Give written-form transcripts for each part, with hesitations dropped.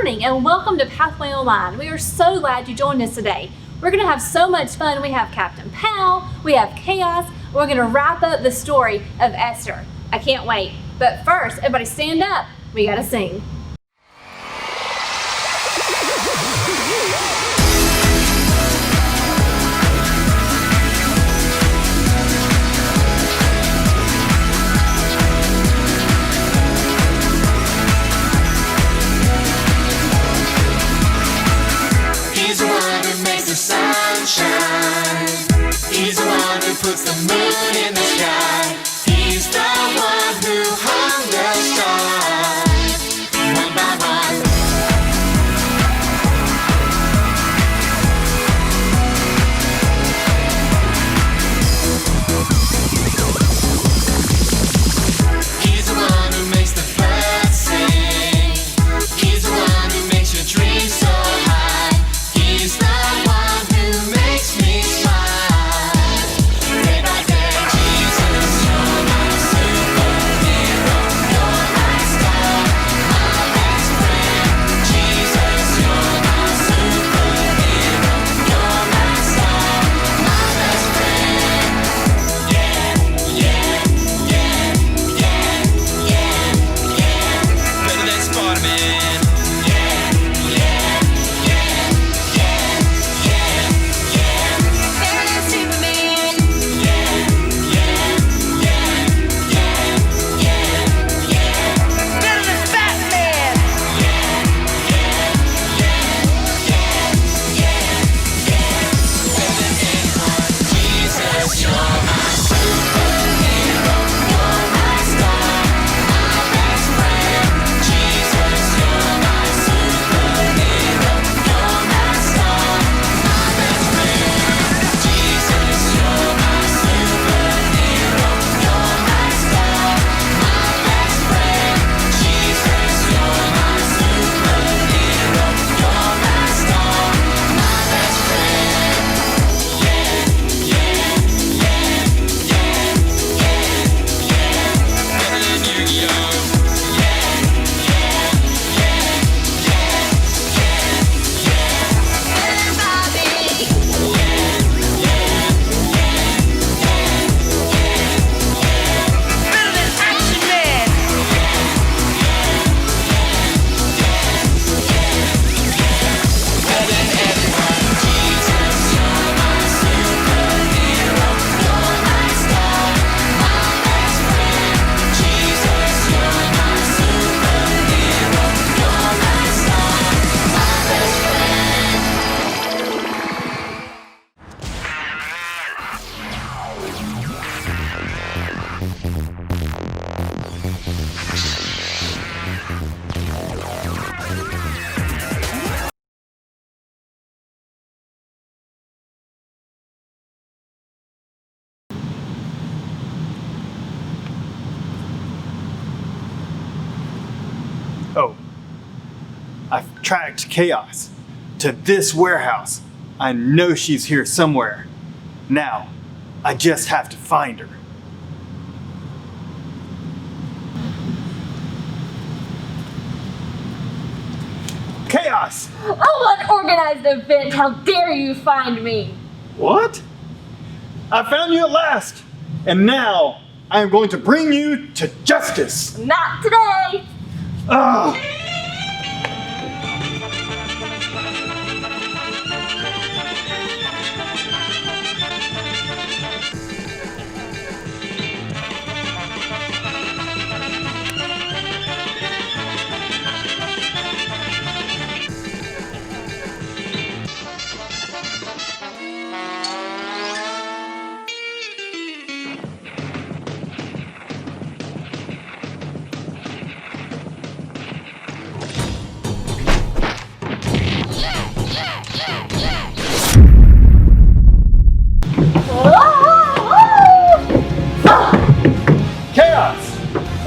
morning and welcome to Pathway Online. We are so glad you joined us today. We're going to have so much fun. We have Captain Pow, we have Chaos. We're going to wrap up the story of Esther. I can't wait. But first, everybody stand up. We got to sing. He's the one who puts the moon in the sky. He's the one who hung the stars one by one. He's the one who makes the birds sing. He's the one who makes your dreams so high. He's the one who makes me smile. Oh, I've tracked Chaos to this warehouse. I know she's here somewhere. Now, I just have to find her. Chaos! Oh, unorganized event! How dare you find me? What? I found you at last, and now I am going to bring you to justice. Not today! Ugh.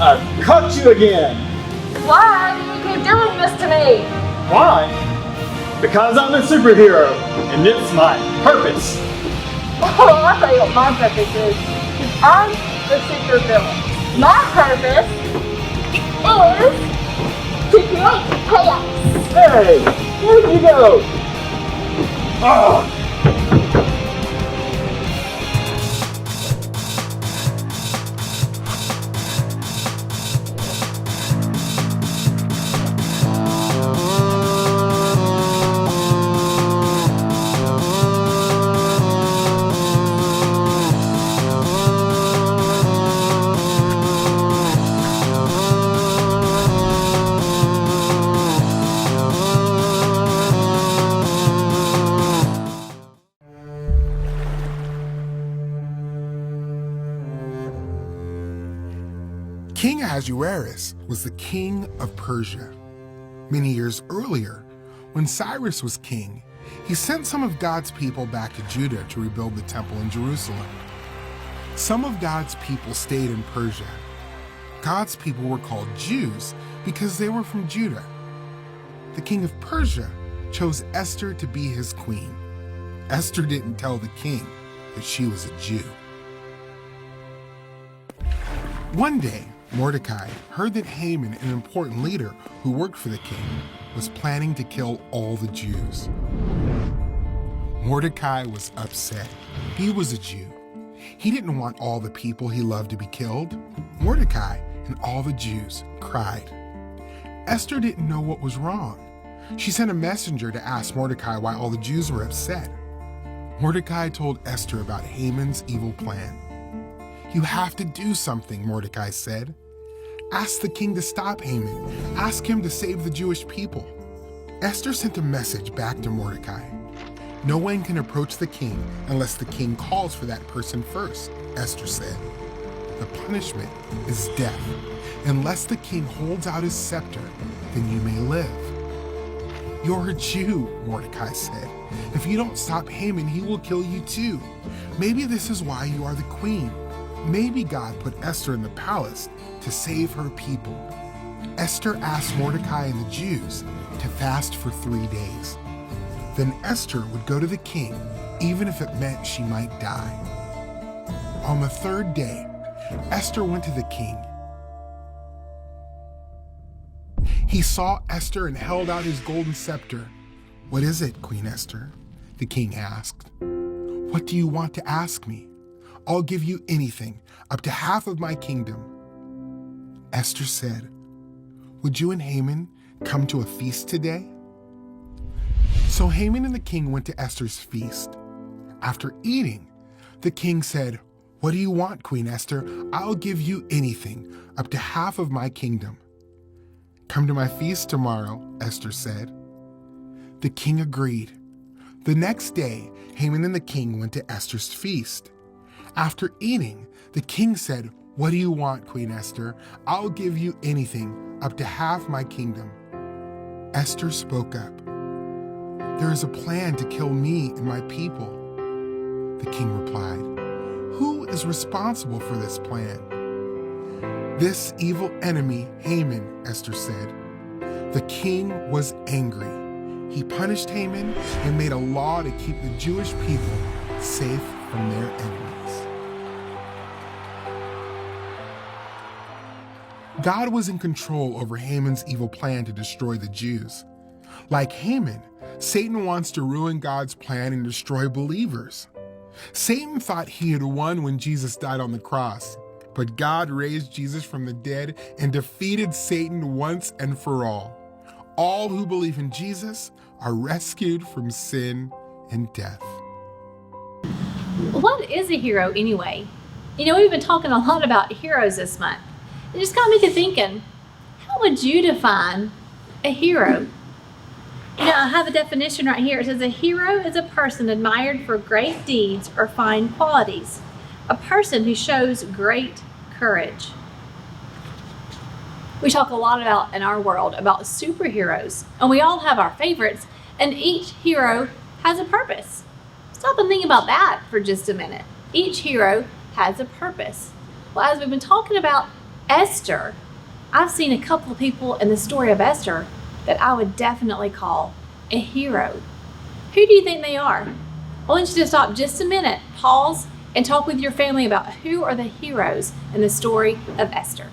I've caught you again! Why do you keep doing this to me? Why? Because I'm a superhero, and it's my purpose! Oh, I'll tell you what my purpose is. I'm the supervillain. My purpose is to create chaos. Hey, where'd you go? Oh. King Ahasuerus was the king of Persia. Many years earlier, when Cyrus was king, he sent some of God's people back to Judah to rebuild the temple in Jerusalem. Some of God's people stayed in Persia. God's people were called Jews because they were from Judah. The king of Persia chose Esther to be his queen. Esther didn't tell the king that she was a Jew. One day, Mordecai heard that Haman, an important leader who worked for the king, was planning to kill all the Jews. Mordecai was upset. He was a Jew. He didn't want all the people he loved to be killed. Mordecai and all the Jews cried. Esther didn't know what was wrong. She sent a messenger to ask Mordecai why all the Jews were upset. Mordecai told Esther about Haman's evil plan. "You have to do something," Mordecai said. "Ask the king to stop Haman. Ask him to save the Jewish people." Esther sent a message back to Mordecai. "No one can approach the king unless the king calls for that person first," Esther said. "The punishment is death. Unless the king holds out his scepter, then you may live." "You're a Jew," Mordecai said. "If you don't stop Haman, he will kill you too. Maybe this is why you are the queen. Maybe God put Esther in the palace to save her people." Esther asked Mordecai and the Jews to fast for 3 days. Then Esther would go to the king, even if it meant she might die. On the 3rd day, Esther went to the king. He saw Esther and held out his golden scepter. "What is it, Queen Esther?" the king asked. "What do you want to ask me? I'll give you anything, up to half of my kingdom." Esther said, "Would you and Haman come to a feast today?" So Haman and the king went to Esther's feast. After eating, the king said, "What do you want, Queen Esther? I'll give you anything, up to half of my kingdom." "Come to my feast tomorrow," Esther said. The king agreed. The next day, Haman and the king went to Esther's feast. After eating, the king said, "What do you want, Queen Esther? I'll give you anything, up to half my kingdom." Esther spoke up. "There is a plan to kill me and my people." The king replied, "Who is responsible for this plan?" "This evil enemy, Haman," Esther said. The king was angry. He punished Haman and made a law to keep the Jewish people safe from their enemies. God was in control over Haman's evil plan to destroy the Jews. Like Haman, Satan wants to ruin God's plan and destroy believers. Satan thought he had won when Jesus died on the cross, but God raised Jesus from the dead and defeated Satan once and for all. All who believe in Jesus are rescued from sin and death. What is a hero anyway? You know, we've been talking a lot about heroes this month. It just got me to thinking, how would you define a hero? You know, I have a definition right here. It says a hero is a person admired for great deeds or fine qualities. A person who shows great courage. We talk a lot about in our world about superheroes, and we all have our favorites, and each hero has a purpose. Stop and think about that for just a minute. Each hero has a purpose. Well, as we've been talking about Esther, I've seen a couple of people in the story of Esther that I would definitely call a hero. Who do you think they are? I want you to stop just a minute, pause, and talk with your family about who are the heroes in the story of Esther.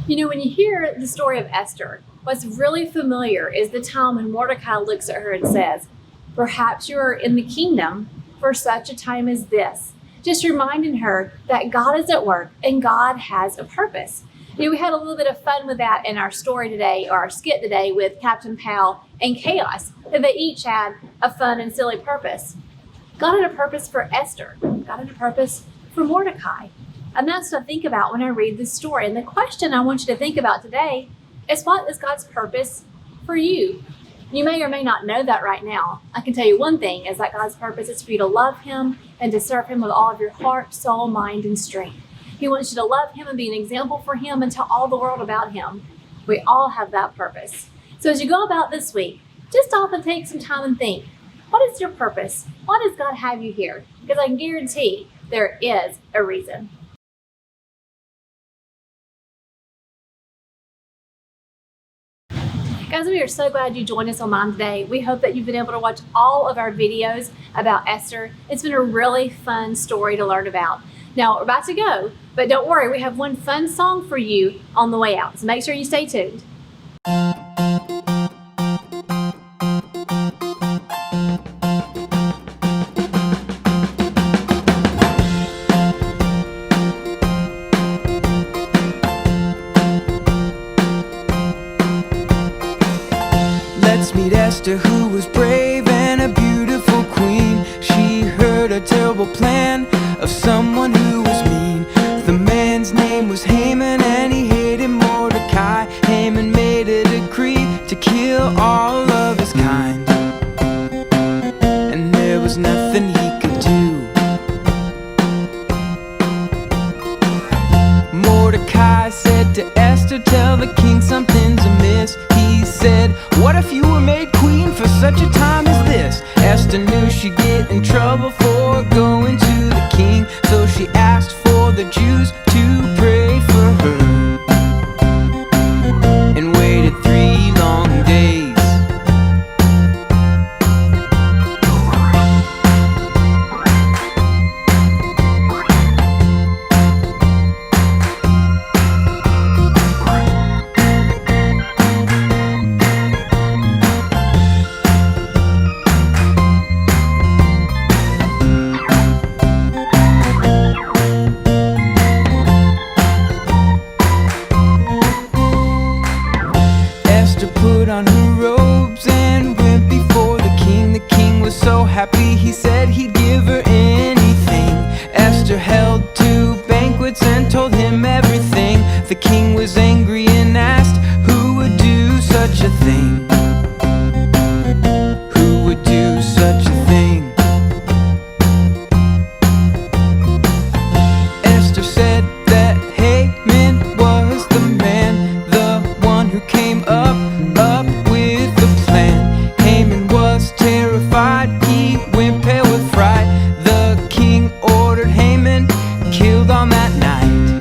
You know, when you hear the story of Esther, what's really familiar is the time when Mordecai looks at her and says, "Perhaps you are in the kingdom for such a time as this." Just reminding her that God is at work and God has a purpose. You know, we had a little bit of fun with that in our story today, or our skit today, with Captain Pow and Chaos, that they each had a fun and silly purpose. God had a purpose for Esther. God had a purpose for Mordecai. And that's what I think about when I read this story. And the question I want you to think about today is, what is God's purpose for you? You may or may not know that right now. I can tell you one thing, is that God's purpose is for you to love Him and to serve Him with all of your heart, soul, mind, and strength. He wants you to love Him and be an example for Him and tell all the world about Him. We all have that purpose. So as you go about this week, just stop and take some time and think, what is your purpose? Why does God have you here? Because I can guarantee there is a reason. Guys, we are so glad you joined us online today. We hope that you've been able to watch all of our videos about Esther. It's been a really fun story to learn about. Now, we're about to go, but don't worry, we have one fun song for you on the way out, so make sure you stay tuned. Let's meet Esther, who was brave and a beautiful queen. She heard a terrible plan of someone who was mean. The man's name was Haman, and he hated Mordecai. Haman made a decree to kill all of his kind, and there was nothing he could do. Mordecai said to Esther, "Tell the king something's amiss." He said, "What if you were made queen for such a time as this?" Esther knew she'd get in trouble for going to the king, so she asked for the Jews to pray for her, and waited 3 long days. Put on her robes and went before the king. The king was so happy, he said he'd give her anything. Esther held 2 banquets and told him everything. The king was angry and asked, who would do such a thing? Who would do such a thing? Esther said that Haman was the man, the one who came up with the plan. Haman was terrified, he went pale with fright. The king ordered Haman killed on that night.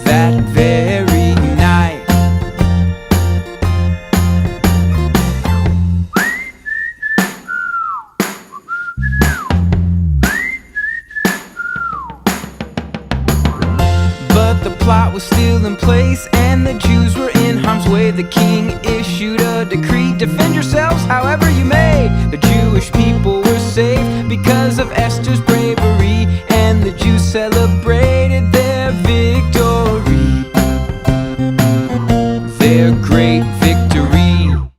That very night. But the plot was still in place, and the Jews were in harm's way. The king issued a decree, defend yourselves however you may. The Jewish people were saved because of Esther's